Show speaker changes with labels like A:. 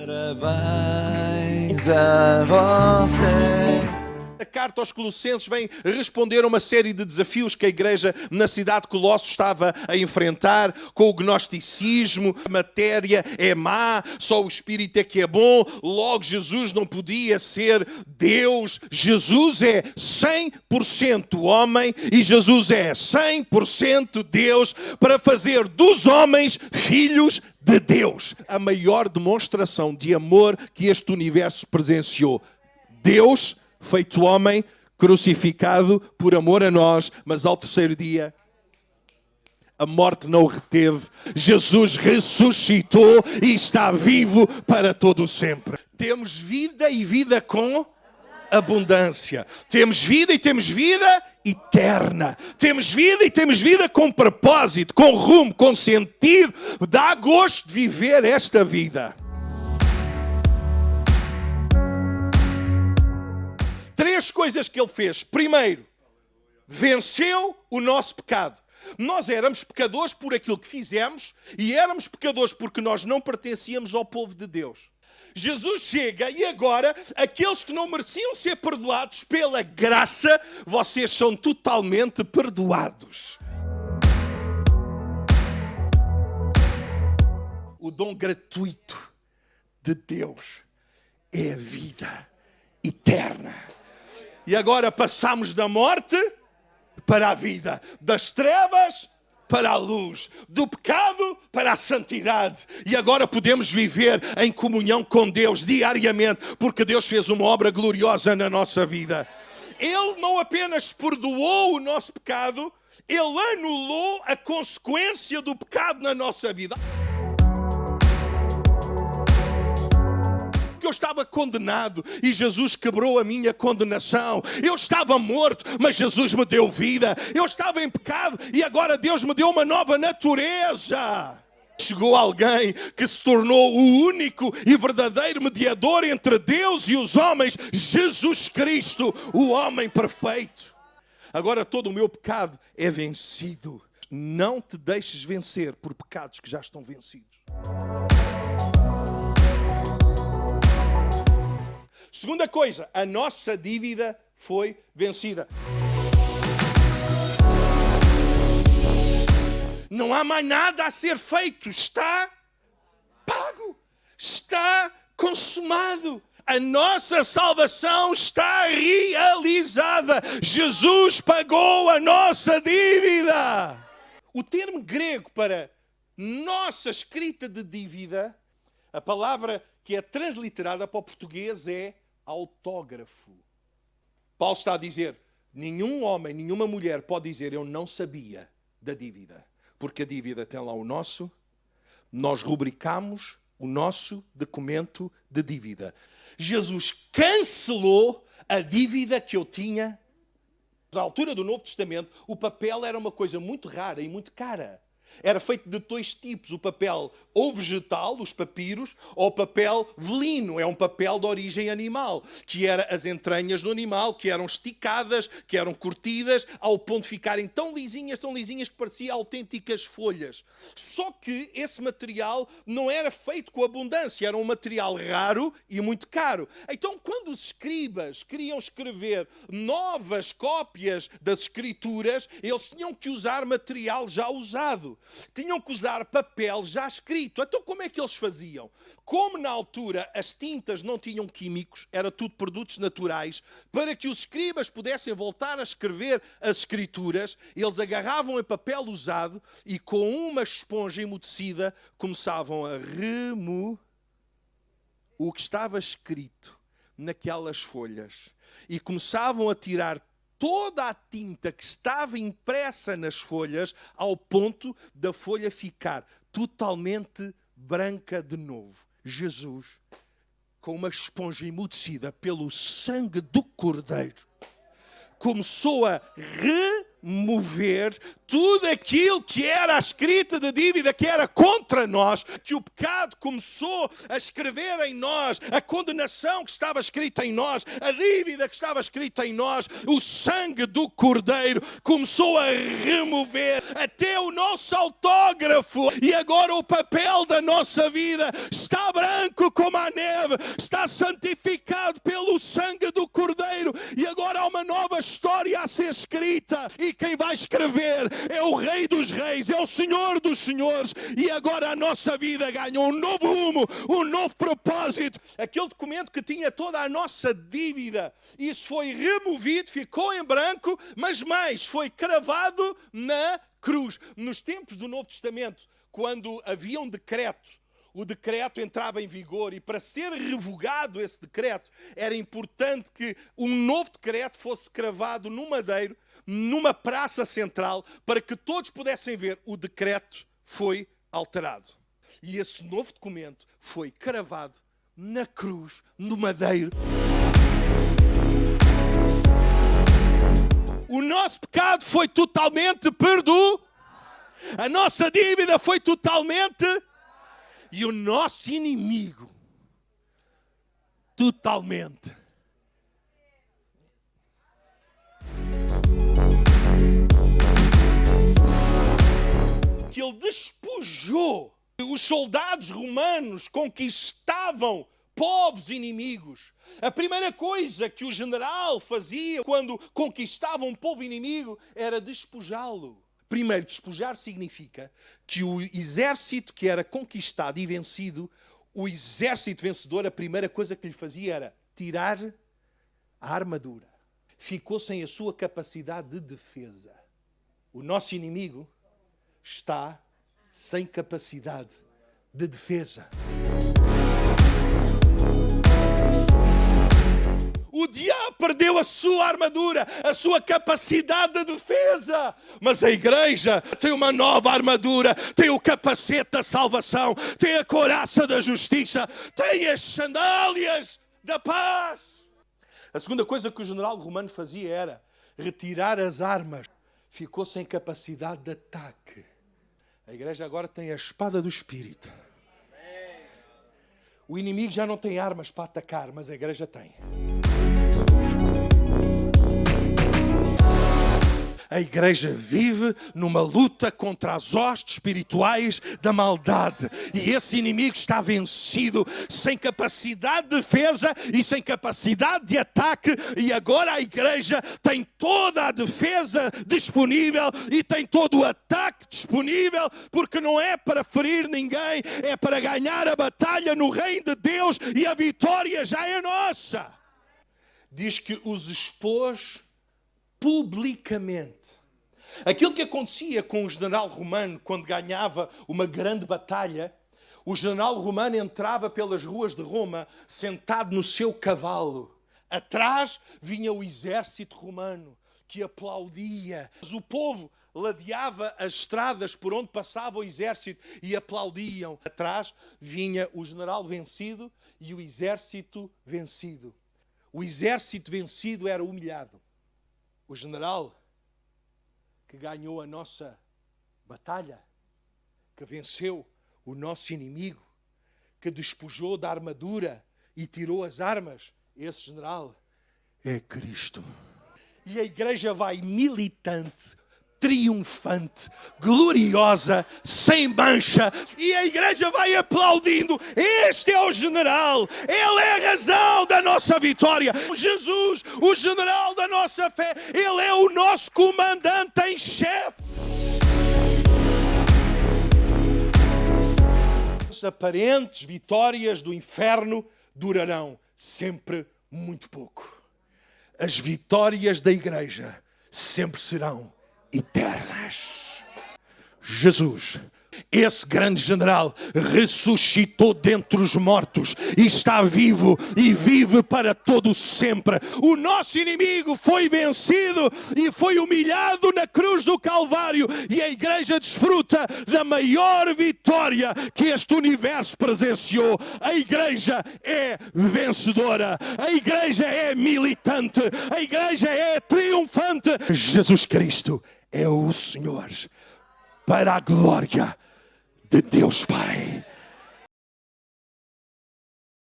A: Parabéns a você.
B: A carta aos Colossenses vem responder a uma série de desafios que a igreja na cidade de Colossos estava a enfrentar, com o gnosticismo, a matéria é má, só o Espírito é que é bom, logo Jesus não podia ser Deus. Jesus é 100% homem e Jesus é 100% Deus para fazer dos homens filhos de Deus. A maior demonstração de amor que este universo presenciou. Deus feito homem, crucificado por amor a nós, mas ao terceiro dia a morte não o reteve. Jesus ressuscitou e está vivo para todo o sempre. Temos vida e vida com abundância. Temos vida e temos vida eterna. Temos vida e temos vida com propósito, com rumo, com sentido. Dá gosto de viver esta vida. Três coisas que ele fez. Primeiro, venceu o nosso pecado. Nós éramos pecadores por aquilo que fizemos e éramos pecadores porque nós não pertencíamos ao povo de Deus. Jesus chega e agora, aqueles que não mereciam ser perdoados pela graça, vocês são totalmente perdoados. O dom gratuito de Deus é a vida eterna. E agora passamos da morte para a vida, das trevas para a luz, do pecado para a santidade. E agora podemos viver em comunhão com Deus diariamente, porque Deus fez uma obra gloriosa na nossa vida. Ele não apenas perdoou o nosso pecado, Ele anulou a consequência do pecado na nossa vida. Eu estava condenado e Jesus quebrou a minha condenação. Eu estava morto, mas Jesus me deu vida. Eu estava em pecado e agora Deus me deu uma nova natureza. Chegou alguém que se tornou o único e verdadeiro mediador entre Deus e os homens, Jesus Cristo, o homem perfeito. Agora todo o meu pecado é vencido. Não te deixes vencer por pecados que já estão vencidos. Segunda coisa, a nossa dívida foi vencida. Não há mais nada a ser feito. Está pago. Está consumado. A nossa salvação está realizada. Jesus pagou a nossa dívida. O termo grego para nossa escrita de dívida, a palavra que é transliterada para o português é autógrafo. Paulo está a dizer, nenhum homem, nenhuma mulher pode dizer eu não sabia da dívida. Porque a dívida tem lá o nosso, nós rubricamos o nosso documento de dívida. Jesus cancelou a dívida que eu tinha. Na altura do Novo Testamento, o papel era uma coisa muito rara e muito cara. Era feito de dois tipos, o papel ou vegetal, os papiros, ou papel velino, é um papel de origem animal, que era as entranhas do animal, que eram esticadas, que eram curtidas, ao ponto de ficarem tão lisinhas que pareciam autênticas folhas. Só que esse material não era feito com abundância, era um material raro e muito caro. Então, quando os escribas queriam escrever novas cópias das escrituras, eles tinham que usar material já usado. Tinham que usar papel já escrito. Então como é que eles faziam? Como na altura as tintas não tinham químicos, era tudo produtos naturais, para que os escribas pudessem voltar a escrever as escrituras, eles agarravam em papel usado e com uma esponja emudecida começavam a remover o que estava escrito naquelas folhas e começavam a tirar toda a tinta que estava impressa nas folhas ao ponto da folha ficar totalmente branca de novo. Jesus, com uma esponja emudecida pelo sangue do Cordeiro, começou a remover tudo aquilo que era a escrita de dívida que era contra nós, que o pecado começou a escrever em nós, a condenação que estava escrita em nós, a dívida que estava escrita em nós, o sangue do Cordeiro começou a remover até o nosso autógrafo, e agora o papel da nossa vida está branco como a neve, está santificado pelo sangue do Cordeiro, e agora há uma nova história a ser escrita, e quem vai escrever é o Rei dos Reis, é o Senhor dos Senhores, e agora a nossa vida ganha um novo rumo, um novo propósito. Aquele documento que tinha toda a nossa dívida, isso foi removido, ficou em branco, mas mais, foi cravado na cruz. Nos tempos do Novo Testamento, quando havia um decreto, o decreto entrava em vigor, e para ser revogado esse decreto, era importante que um novo decreto fosse cravado no madeiro, numa praça central, para que todos pudessem ver o decreto foi alterado. E esse novo documento foi cravado na cruz, no madeiro. O nosso pecado foi totalmente perdoado. A nossa dívida foi totalmente... E o nosso inimigo, totalmente. Que ele despojou. Os soldados romanos conquistavam povos inimigos. A primeira coisa que o general fazia quando conquistava um povo inimigo era despojá-lo. Primeiro, despojar significa que o exército que era conquistado e vencido, o exército vencedor, a primeira coisa que lhe fazia era tirar a armadura. Ficou sem a sua capacidade de defesa. O nosso inimigo está sem capacidade de defesa. O diabo perdeu a sua armadura, a sua capacidade de defesa. Mas a igreja tem uma nova armadura, tem o capacete da salvação, tem a couraça da justiça, tem as sandálias da paz. A segunda coisa que o general romano fazia era retirar as armas. Ficou sem capacidade de ataque. A igreja agora tem a espada do Espírito. O inimigo já não tem armas para atacar, mas a igreja tem. A igreja vive numa luta contra as hostes espirituais da maldade. E esse inimigo está vencido, sem capacidade de defesa e sem capacidade de ataque. E agora a igreja tem toda a defesa disponível e tem todo o ataque disponível, porque não é para ferir ninguém, é para ganhar a batalha no reino de Deus, e a vitória já é nossa. Diz que os expôs publicamente. Aquilo que acontecia com o general romano quando ganhava uma grande batalha, o general romano entrava pelas ruas de Roma sentado no seu cavalo. Atrás vinha o exército romano que aplaudia. O povo ladeava as estradas por onde passava o exército e aplaudiam. Atrás vinha o general vencido e o exército vencido. O exército vencido era humilhado. O general que ganhou a nossa batalha, que venceu o nosso inimigo, que despojou da armadura e tirou as armas, esse general é Cristo. E a igreja vai militante, triunfante, gloriosa, sem mancha, e a igreja vai aplaudindo. Este é o general, ele é a razão da nossa vitória. Jesus, o general da nossa fé, ele é o nosso comandante em chefe. As aparentes vitórias do inferno durarão sempre muito pouco. As vitórias da igreja sempre serão eternas. Jesus, esse grande general, ressuscitou dentre os mortos e está vivo e vive para todo sempre. O nosso inimigo foi vencido e foi humilhado na cruz do Calvário, e a igreja desfruta da maior vitória que este universo presenciou. A igreja é vencedora, a igreja é militante, a igreja é triunfante. Jesus Cristo é o Senhor, para a glória de Deus Pai.